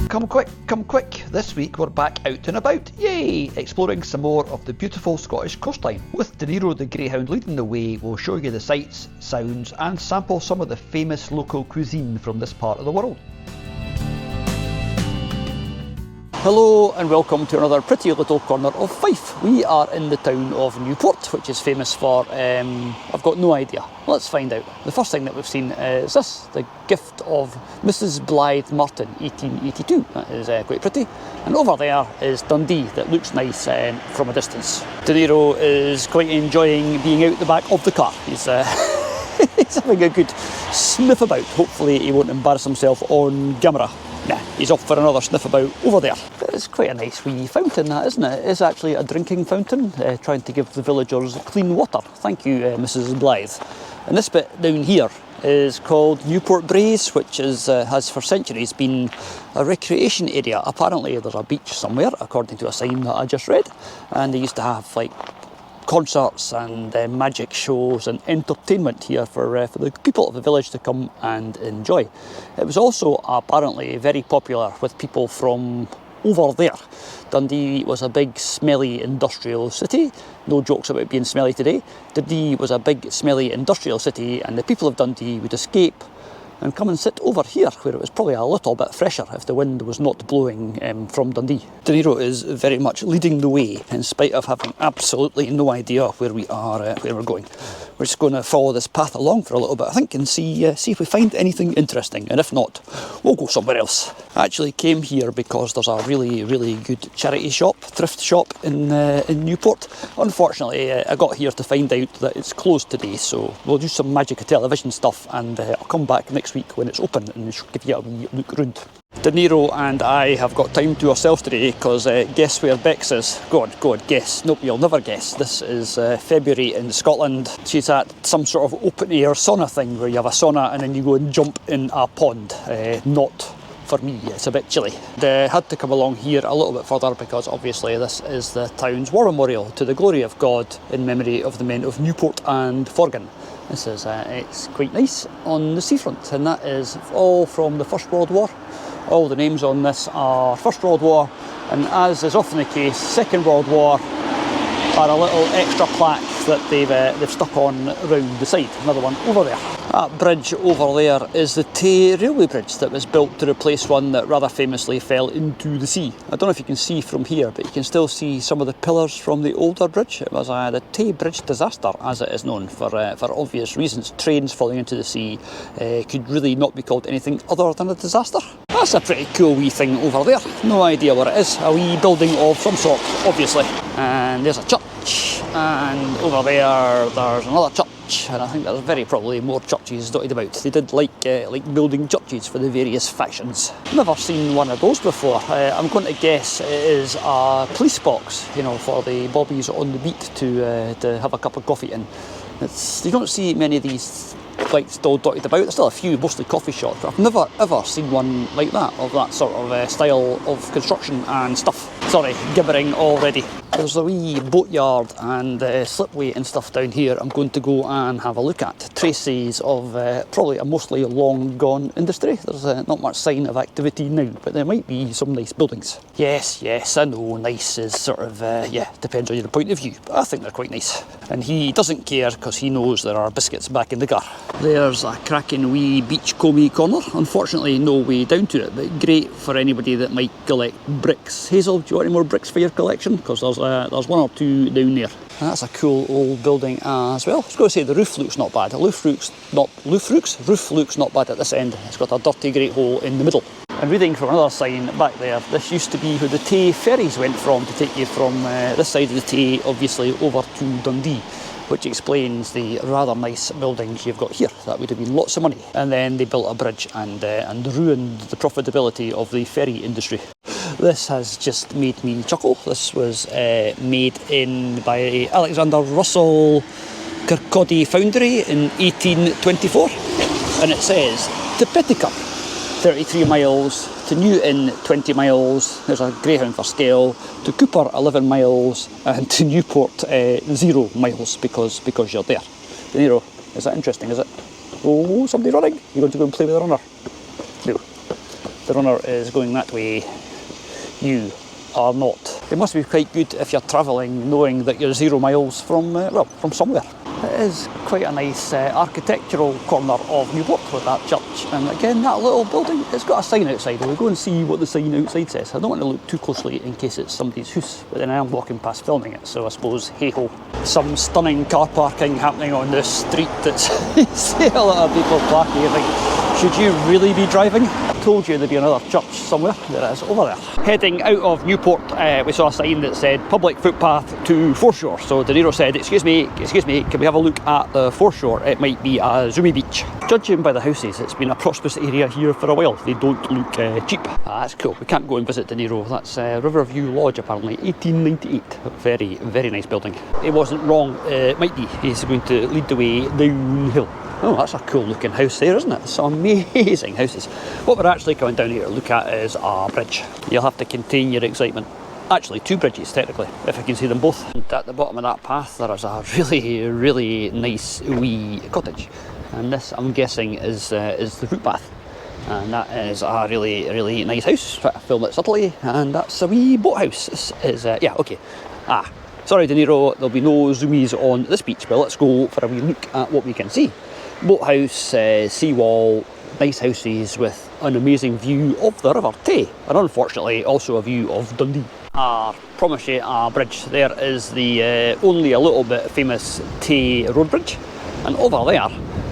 Come quick, this week we're back out and about, yay! Exploring some more of the beautiful Scottish coastline. With De Niro the Greyhound leading the way, we'll show you the sights, sounds and sample some of the famous local cuisine from this part of the world. Hello and welcome to another pretty little corner of Fife. We are in the town of Newport, which is famous for, I've got no idea. Let's find out. The first thing that we've seen is this, the gift of Mrs. Blythe Martin, 1882. That is quite pretty. And over there is Dundee, that looks nice from a distance. De Niro is quite enjoying being out the back of the car. He's he's having a good sniff about. Hopefully he won't embarrass himself on camera. Nah, he's off for another sniff about over there. It's quite a nice wee fountain, that, isn't it? It is actually a drinking fountain, trying to give the villagers clean water. Thank you, Mrs. Blythe. And this bit down here is called Newport Braes, which has for centuries been a recreation area. Apparently there's a beach somewhere, according to a sign that I just read. And they used to have like concerts and magic shows and entertainment here for the people of the village to come and enjoy. It was also apparently very popular with people from over there. Dundee was a big smelly industrial city. No jokes about being smelly today. Dundee was a big smelly industrial city and the people of Dundee would escape and come and sit over here where it was probably a little bit fresher if the wind was not blowing from Dundee. De Niro is very much leading the way in spite of having absolutely no idea where we are, where we're going. We're just going to follow this path along for a little bit, I think, and see if we find anything interesting, and if not, we'll go somewhere else. I actually came here because there's a really good charity shop, thrift shop in Newport. Unfortunately, I got here to find out that it's closed today, so we'll do some magic television stuff, and I'll come back next week when it's open and give you a wee look round. De Niro and I have got time to ourselves today because guess where Bex is? Go on, guess. Nope, you'll never guess. This is February in Scotland. She's at some sort of open air sauna thing where you have a sauna and then you go and jump in a pond. Not for me, it's a bit chilly. I had to come along here a little bit further because obviously this is the town's war memorial to the glory of God in memory of the men of Newport and Forgan. This is, it's quite nice on the seafront, and that is all from the First World War. All the names on this are First World War, and as is often the case, Second World War are a little extra plaque that they've stuck on around the side. Another one over there. That bridge over there is the Tay railway bridge that was built to replace one that rather famously fell into the sea. I don't know if you can see from here, but you can still see some of the pillars from the older bridge. It was the Tay Bridge disaster, as it is known, for obvious reasons. Trains falling into the sea could really not be called anything other than a disaster. That's a pretty cool wee thing over there. No idea what it is. A wee building of some sort, obviously. And there's a church, and over there there's another church, and I think there's very probably more churches dotted about. They did like building churches for the various factions. Never seen one of those before. I'm going to guess it is a police box, you know, for the bobbies on the beat to have a cup of coffee in. You don't see many of these like still dotted about. There's still a few, mostly coffee shops, but I've never ever seen one like that, of that sort of style of construction and stuff. Sorry, gibbering already. There's a wee boatyard and slipway and stuff down here I'm going to go and have a look at. Traces of probably a mostly long gone industry. There's not much sign of activity now, but there might be some nice buildings. Yes, I know nice is sort of, depends on your point of view, but I think they're quite nice. And he doesn't care because he knows there are biscuits back in the car. There's a cracking wee beachcomby corner. Unfortunately, no way down to it, but great for anybody that might collect bricks. Hazel, do you want any more bricks for your collection? Because there's one or two down there. And that's a cool old building as well. I was going to say the roof looks not bad. Roof looks not bad at this end. It's got a dirty great hole in the middle. And reading from another sign back there, this used to be where the Tay ferries went from to take you from this side of the Tay, obviously, over to Dundee, which explains the rather nice buildings you've got here. That would have been lots of money. And then they built a bridge and ruined the profitability of the ferry industry. This has just made me chuckle. This was made by Alexander Russell Kirkcaldy Foundry in 1824, and it says to Petticoat 33 miles, to Newton 20 miles, there's a greyhound for scale, to Cooper 11 miles, and to Newport 0 miles because you're there. De Niro, is that interesting, is it? Oh, somebody running? You're going to go and play with the runner? No. The runner is going that way. You are not. It must be quite good if you're travelling knowing that you're 0 miles from, from somewhere. It is quite a nice architectural corner of Newport with that church. And again, that little building, it's got a sign outside. We'll go and see what the sign outside says. I don't want to look too closely in case it's somebody's house, but then I am walking past filming it, so I suppose, hey-ho. Some stunning car parking happening on this street that's you see a lot of people parking. You think, should you really be driving? I told you there'd be another church somewhere. There it is, over there. Heading out of Newport, we saw a sign that said public footpath to foreshore. So De Niro said, excuse me, can we have a look at the foreshore? It might be a zoomy beach. Judging by the houses, it's been a prosperous area here for a while. They don't look cheap. That's cool. We can't go and visit De Niro. That's Riverview Lodge, apparently, 1898. Very, very nice building. He wasn't wrong. It might be. He's going to lead the way downhill. Oh, that's a cool looking house there, isn't it? Some amazing houses. What we're actually coming down here to look at is a bridge. You'll have to contain your excitement. Actually, 2 bridges, technically, if I can see them both. And at the bottom of that path, there is a really, really nice wee cottage. And this, I'm guessing, is the footpath. And that is a really, really nice house. Try to film it subtly. And that's a wee boathouse. This is, yeah, okay. Sorry, De Niro, there'll be no zoomies on this beach, but let's go for a wee look at what we can see. Boathouse, seawall, nice houses with an amazing view of the River Tay, and unfortunately also a view of Dundee. Promise you a bridge. There is the only a little bit famous Tay road bridge, and over there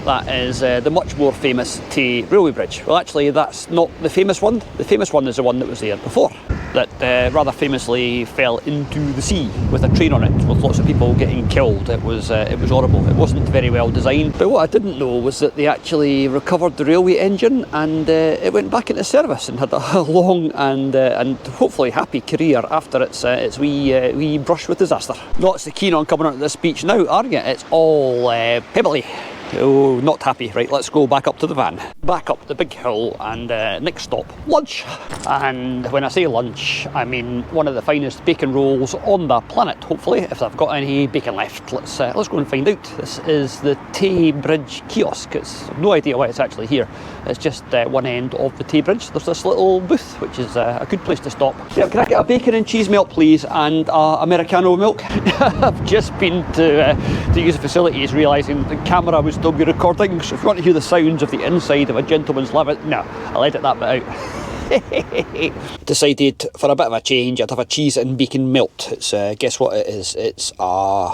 that is the much more famous Tay railway bridge. Well, actually that's not the famous one. The famous one is the one that was there before, that rather famously fell into the sea with a train on it, with lots of people getting killed. It was horrible. It wasn't very well designed. But what I didn't know was that they actually recovered the railway engine, and it went back into service and had a long and hopefully happy career after its wee brush with disaster. Not so keen on coming onto this beach now, are you? It's all pebbly. Oh, not happy. Right, let's go back up to the van. Back up the big hill, and next stop, lunch. And when I say lunch, I mean one of the finest bacon rolls on the planet, hopefully, if I've got any bacon left. Let's go and find out. This is the Tay Bridge kiosk. I've no idea why it's actually here. It's just one end of the Tay Bridge. There's this little booth, which is a good place to stop. Yeah, can I get a bacon and cheese milk, please, and Americano milk? I've just been to use the facilities, realising the camera was still be recording, so if you want to hear the sounds of the inside of a gentleman's lavatory, no, I'll edit that bit out. Decided for a bit of a change I'd have a cheese and bacon melt. It's guess what it is? It's a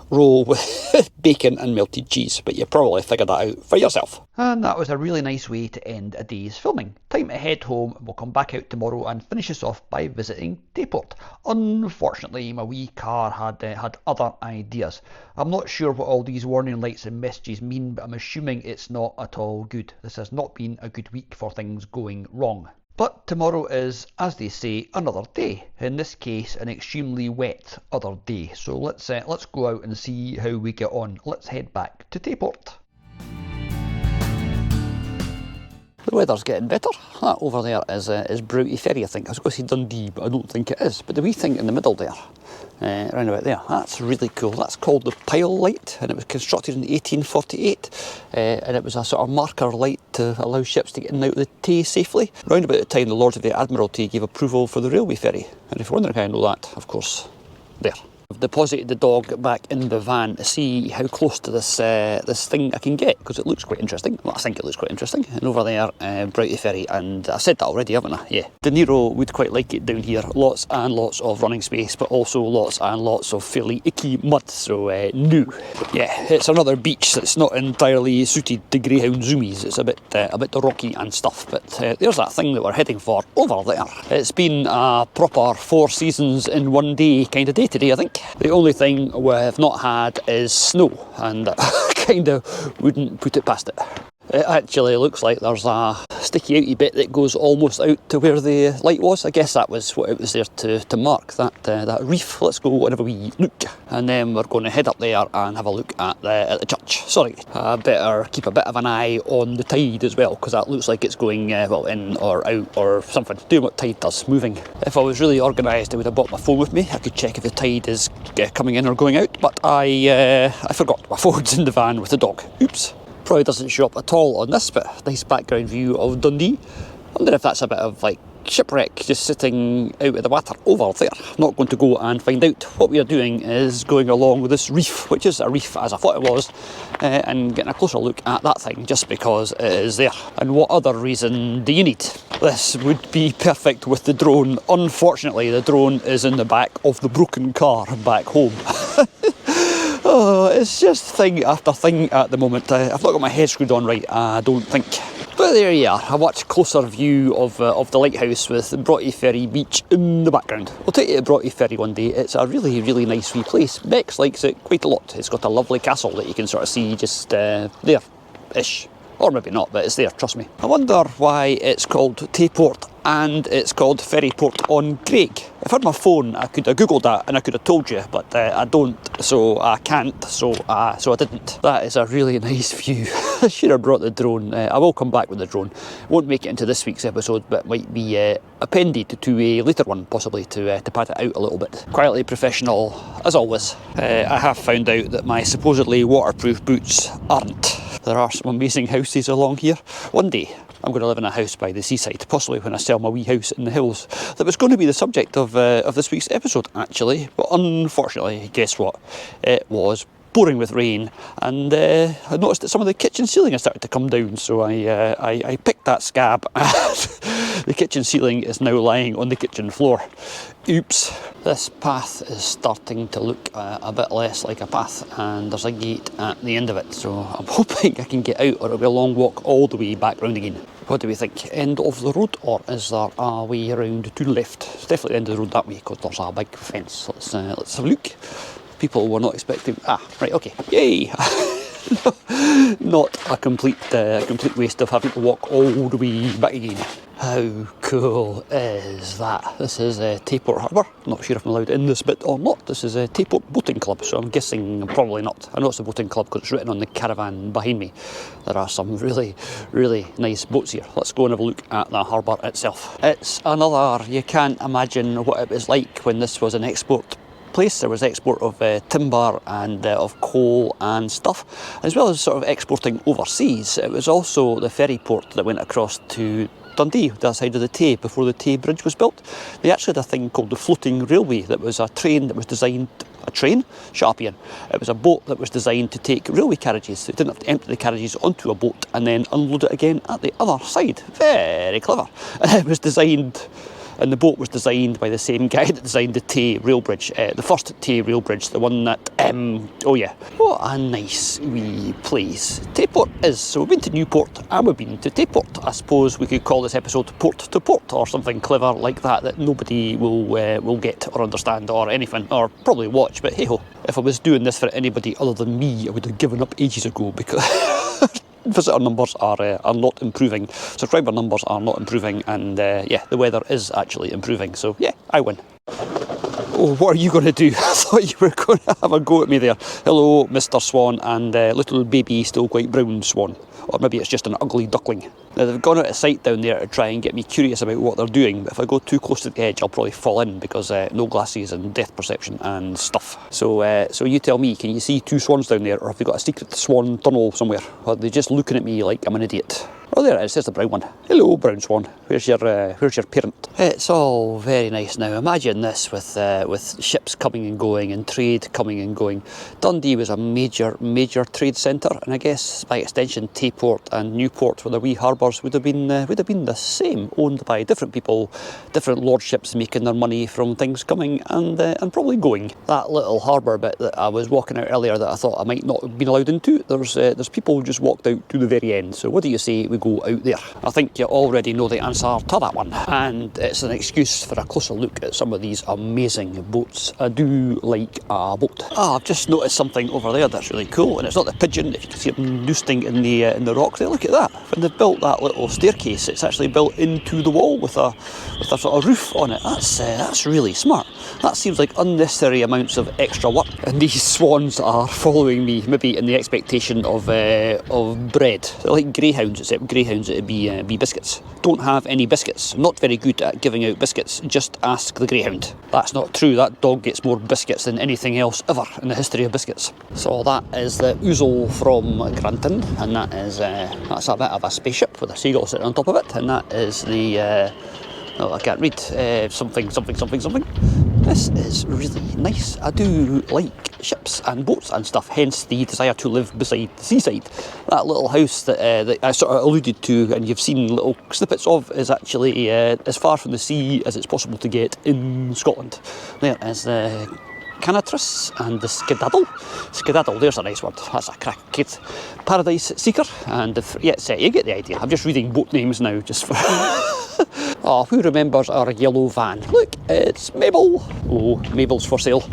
roll with bacon and melted cheese, but you probably figured that out for yourself. And that was a really nice way to end a day's filming. Time to head home, and we'll come back out tomorrow and finish this off by visiting Tayport. Unfortunately, my wee car had other ideas. I'm not sure what all these warning lights and messages mean, but I'm assuming it's not at all good. This has not been a good week for things going wrong. But tomorrow is, as they say, another day. In this case, an extremely wet other day. So let's go out and see how we get on. Let's head back to Tayport. The weather's getting better. That over there is Broughty Ferry, I think. I was going to say Dundee, but I don't think it is. But the wee thing in the middle there, round about there, that's really cool. That's called the Pile Light, and it was constructed in 1848. And it was a sort of marker light to allow ships to get in and out of the Tay safely. Round about the time the Lords of the Admiralty gave approval for the railway ferry. And if you're wondering how I know that, of course, there. I've deposited the dog back in the van to see how close to this thing I can get, because it looks quite interesting. Well, I think it looks quite interesting. And over there, Broughty Ferry, and I said that already, haven't I? Yeah. De Niro would quite like it down here. Lots and lots of running space, but also lots and lots of fairly icky mud, so no. Yeah, it's another beach that's not entirely suited to greyhound zoomies. It's a bit rocky and stuff, but there's that thing that we're heading for over there. It's been a proper 4 seasons in one day kind of day today, I think. The only thing we have not had is snow, and I kind of wouldn't put it past it. It actually looks like there's a sticky outy bit that goes almost out to where the light was. I guess that was what it was there to mark, that reef. Let's go and have a wee look. And then we're going to head up there and have a look at the church. Sorry, I better keep a bit of an eye on the tide as well, because that looks like it's going, well, in or out or something. Doing what tide does, moving. If I was really organised, I would have brought my phone with me. I could check if the tide is coming in or going out, but I forgot. My phone's in the van with the dog. Oops. Probably doesn't show up at all on this, but nice background view of Dundee. Wonder if that's a bit of like shipwreck just sitting out of the water over there. Not going to go and find out. What we are doing is going along with this reef, which is a reef as I thought it was, and getting a closer look at that thing just because it is there. And what other reason do you need? This would be perfect with the drone. Unfortunately, the drone is in the back of the broken car back home. Oh, it's just thing after thing at the moment. I've not got my head screwed on right, I don't think. But there you are, a much closer view of the lighthouse with Broughty Ferry Beach in the background. We'll take you to Broughty Ferry one day. It's a really, really nice wee place. Bex likes it quite a lot. It's got a lovely castle that you can sort of see just there-ish. Or maybe not, but it's there, trust me. I wonder why it's called Tayport and it's called Ferryport on Craig. If I had my phone, I could have googled that and I could have told you, but I don't, so I can't, so I didn't. That is a really nice view. I should have brought the drone. I will come back with the drone. Won't make it into this week's episode, but might be appended to a later one, possibly, to pad it out a little bit. Quietly professional, as always. I have found out that my supposedly waterproof boots aren't. There are some amazing houses along here. One day, I'm going to live in a house by the seaside, possibly when I sell my wee house in the hills. That was going to be the subject of this week's episode, actually. But unfortunately, guess what? It was pouring with rain, and I noticed that some of the kitchen ceiling has started to come down, so I picked that scab, and the kitchen ceiling is now lying on the kitchen floor. Oops. This path is starting to look a bit less like a path, and there's a gate at the end of it, so I'm hoping I can get out, or it'll be a long walk all the way back round again. What do we think? End of the road, or is there a way around to the left? It's definitely the end of the road that way, because there's a big fence. Let's have a look. People were not expecting. Right, okay. Yay! Not a complete waste of having to walk all the way back again. How cool is that? This is Tayport Harbour. Not sure if I'm allowed in this bit or not. This is a Tayport Boating Club, so I'm guessing probably not. I know it's a boating club because it's written on the caravan behind me. There are some really, really nice boats here. Let's go and have a look at the harbour itself. It's another, you can't imagine what it was like when this was an export place. There was export of timber and of coal and stuff, as well as sort of exporting overseas. It was also the ferry port that went across to Dundee, the other side of the Tay, before the Tay Bridge was built. They actually had a thing called the floating railway that was a train that was designed, a train? Shut up, Ian. It was a boat that was designed to take railway carriages. So you didn't have to empty the carriages onto a boat and then unload it again at the other side. Very clever. And it was designed, and the boat was designed by the same guy that designed the Tay rail bridge, the first Tay rail bridge, the one that, oh yeah. What a nice wee place Tayport is. So we've been to Newport and we've been to Tayport. I suppose we could call this episode Port to Port or something clever like that nobody will get or understand or anything, or probably watch, but hey ho. If I was doing this for anybody other than me, I would have given up ages ago because visitor numbers are not improving, subscriber numbers are not improving, and yeah, the weather is actually improving, so yeah, I win. Oh, what are you going to do? I thought you were going to have a go at me there. Hello, Mr. Swan and little baby, still quite brown swan. Or maybe it's just an ugly duckling. Now, they've gone out of sight down there to try and get me curious about what they're doing, but if I go too close to the edge, I'll probably fall in because no glasses and depth perception and stuff. So you tell me, can you see two swans down there, or have they got a secret swan tunnel somewhere? Or are they just looking at me like I'm an idiot? Oh, there it is, there's the brown one. Hello, brown swan. Where's your parent? It's all very nice now. Imagine this with ships coming and going and trade coming and going. Dundee was a major trade centre, and I guess by extension Tayport and Newport, with their wee harbours, would have been the same, owned by different people, different lordships making their money from things coming and probably going. That little harbour bit that I was walking out earlier that I thought I might not have been allowed into, there's people who just walked out to the very end. So what do you say we go out there? I think you already know the answer to that one, and it's an excuse for a closer look at some of these amazing boats. I do like a boat. I've just noticed something over there that's really cool, and it's not the pigeon, if you can see it noosting in the rock there. Look at that. When they've built that little staircase, it's actually built into the wall with a sort of roof on it. That's really smart. That seems like unnecessary amounts of extra work. And these swans are following me, maybe in the expectation of bread. They're like greyhounds, except greyhounds it'd be biscuits. Don't have any biscuits. Not very good at giving out biscuits. Just ask the greyhound. That's not true. That dog gets more biscuits than anything else ever in the history of biscuits. So that is the ouzel from Granton, and that is that's a bit of a spaceship with a seagull sitting on top of it, and that is the, well, I can't read, something. This is really nice. I do like ships and boats and stuff, hence the desire to live beside the seaside. That little house that I sort of alluded to and you've seen little snippets of is actually as far from the sea as it's possible to get in Scotland. There is the Canatrus and the Skedaddle, there's a nice word. That's a cracked paradise seeker. And yes, you get the idea. I'm just reading boat names now just for... Oh, who remembers our yellow van? Look, it's Mabel. Oh, Mabel's for sale.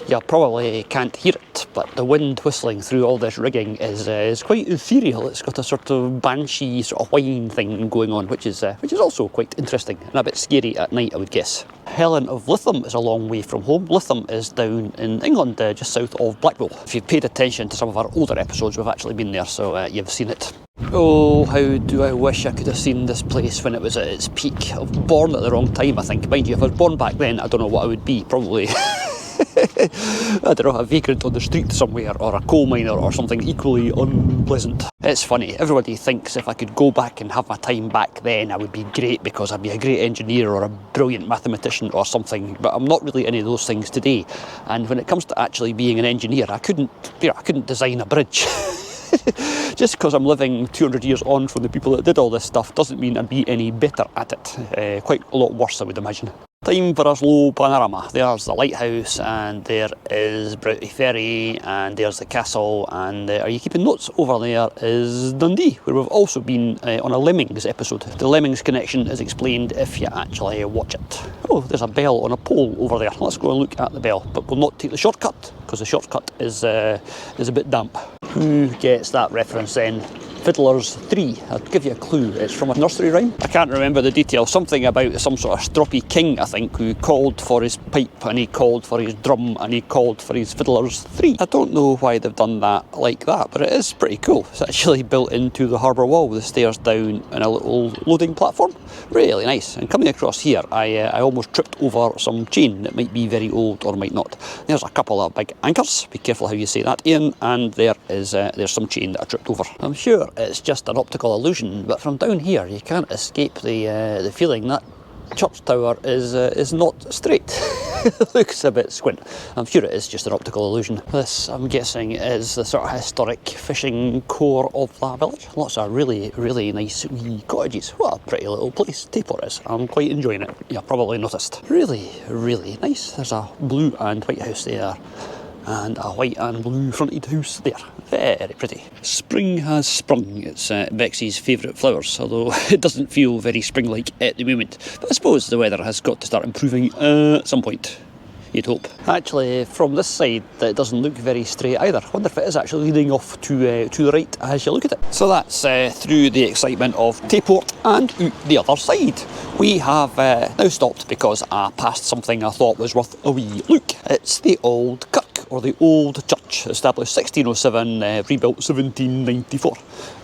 You probably can't hear it, but the wind whistling through all this rigging is quite ethereal. It's got a sort of banshee sort of whine thing going on, which is also quite interesting and a bit scary at night, I would guess. Helen of Lytham is a long way from home. Lytham is down in England, just south of Blackpool. If you've paid attention to some of our older episodes, we've actually been there, so you've seen it. Oh, how do I wish I could have seen this place when it was at its peak. I was born at the wrong time, I think. Mind you, if I was born back then, I don't know what I would be. Probably, I don't know, a vagrant on the street somewhere, or a coal miner, or something equally unpleasant. It's funny, everybody thinks if I could go back and have my time back then, I would be great because I'd be a great engineer or a brilliant mathematician or something, but I'm not really any of those things today. And when it comes to actually being an engineer, I couldn't design a bridge. Just because I'm living 200 years on from the people that did all this stuff doesn't mean I'd be any better at it. Quite a lot worse, I would imagine. Time for a slow panorama. There's the lighthouse, and there is Broughty Ferry, and there's the castle, and are you keeping notes? Over there is Dundee, where we've also been on a Lemmings episode. The Lemmings connection is explained if you actually watch it. Oh, there's a bell on a pole over there. Let's go and look at the bell, but we'll not take the shortcut, because the shortcut is a bit damp. Who gets that reference then? Fiddler's 3. I'll give you a clue. It's from a nursery rhyme. I can't remember the details. Something about some sort of stroppy king, I think, who called for his pipe and he called for his drum and he called for his Fiddler's 3. I don't know why they've done that like that, but it is pretty cool. It's actually built into the harbour wall with the stairs down and a little loading platform. Really nice. And coming across here, I almost tripped over some chain that might be very old or might not. There's a couple of big anchors. Be careful how you say that, Ian. And there's some chain that I tripped over. I'm sure it's just an optical illusion, but from down here you can't escape the feeling that church tower is not straight. It looks a bit squint. I'm sure it is just an optical illusion. This, I'm guessing, is the sort of historic fishing core of the village. Lots of really, really nice wee cottages. What a pretty little place Tayport is. I'm quite enjoying it. You probably noticed. Really, really nice. There's a blue and white house there, and a white and blue fronted house there. Very pretty. Spring has sprung. It's Bexy's favourite flowers, although it doesn't feel very spring-like at the moment. But I suppose the weather has got to start improving at some point. You'd hope. Actually, from this side, it doesn't look very straight either. I wonder if it is actually leading off to the right as you look at it. So that's through the excitement of Tayport and out the other side. We have now stopped because I passed something I thought was worth a wee look. It's the old kirk, or the old church, established 1607, rebuilt 1794,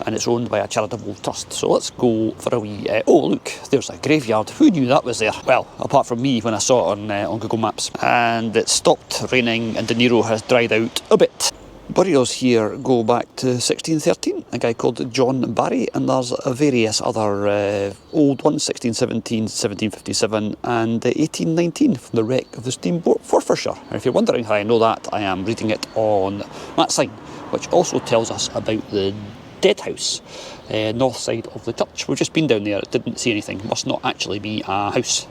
and it's owned by a charitable trust. So let's go for a wee... oh look, there's a graveyard. Who knew that was there? Well, apart from me when I saw it on Google Maps. And it stopped raining and De Niro has dried out a bit. Burials here go back to 1613, a guy called John Barry, and there's various other old ones, 1617, 1757 and 1819 from the wreck of the steamboat Forfarshire. And if you're wondering how I know that, I am reading it on that sign, which also tells us about the dead house, north side of the church. We've just been down there, it didn't see anything, must not actually be a house.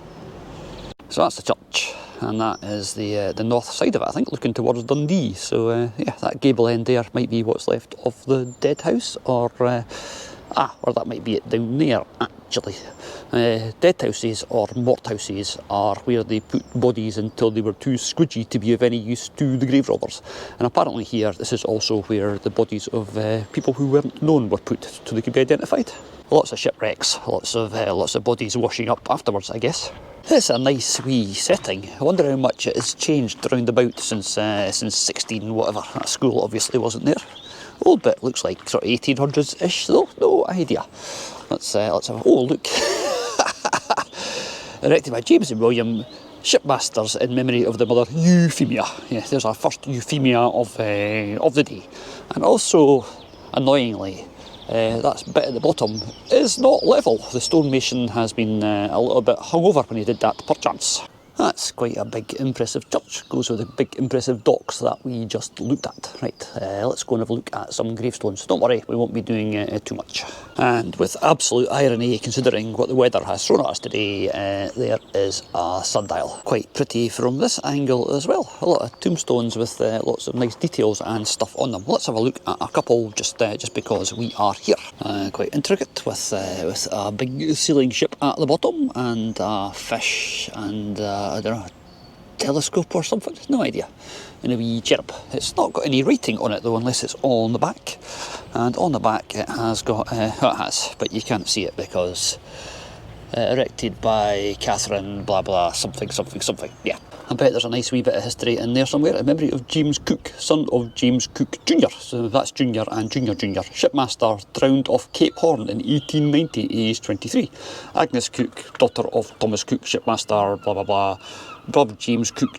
So that's the church, and that is the north side of it, I think, looking towards Dundee. So yeah, that gable end there might be what's left of the dead house, or that might be it down there, actually. Dead houses or mort houses are where they put bodies until they were too squidgy to be of any use to the grave robbers. And apparently here, this is also where the bodies of people who weren't known were put, so they could be identified. Lots of shipwrecks, lots of bodies washing up afterwards, I guess. It's a nice wee setting. I wonder how much it has changed round about since 16 whatever. That school obviously wasn't there. A little bit looks like sort of 1800s-ish though, no idea. Let's have oh look. Erected by James and William, shipmasters in memory of the mother Euphemia. Yeah, there's our first Euphemia of the day. And also, annoyingly, That bit at the bottom is not level. The stonemason has been a little bit hungover when he did that, perchance. That's quite a big impressive church. Goes with the big impressive docks that we just looked at. Right, let's go and have a look at some gravestones. Don't worry, we won't be doing too much. And with absolute irony, considering what the weather has thrown at us today, there is a sundial. Quite pretty from this angle as well. A lot of tombstones with lots of nice details and stuff on them. Let's have a look at a couple just because we are here. Quite intricate with a big sailing ship at the bottom and a fish and I don't know, a telescope or something, no idea. And a wee cherub. It's not got any writing on it though, unless it's on the back. And on the back it has got, it has, but you can't see it because erected by Catherine blah blah something. Yeah. I bet there's a nice wee bit of history in there somewhere in memory of James Cook, son of James Cook Jr. So that's Junior and Junior. Shipmaster drowned off Cape Horn in 1890, aged 23. Agnes Cook, daughter of Thomas Cook, shipmaster, blah blah blah. Bob James Cook,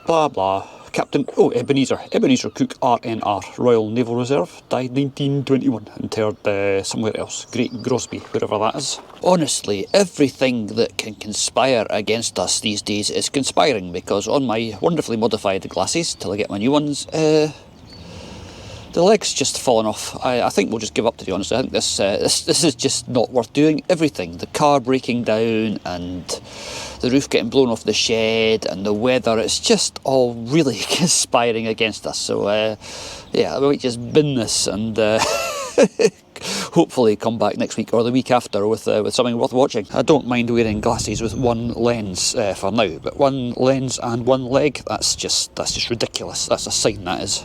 blah blah. Captain, Ebenezer Cook, RNR, Royal Naval Reserve, died 1921, interred somewhere else, Great Grosby, wherever that is. Honestly, everything that can conspire against us these days is conspiring, because on my wonderfully modified glasses, till I get my new ones, the leg's just fallen off. I think we'll just give up, to be honest. I think this is just not worth doing. Everything, the car breaking down and the roof getting blown off the shed and the weather, it's just all really conspiring against us. So yeah, we might just bin this and hopefully come back next week or the week after with something worth watching. I don't mind wearing glasses with one lens for now, but one lens and one leg, that's just ridiculous. That's a sign, that is.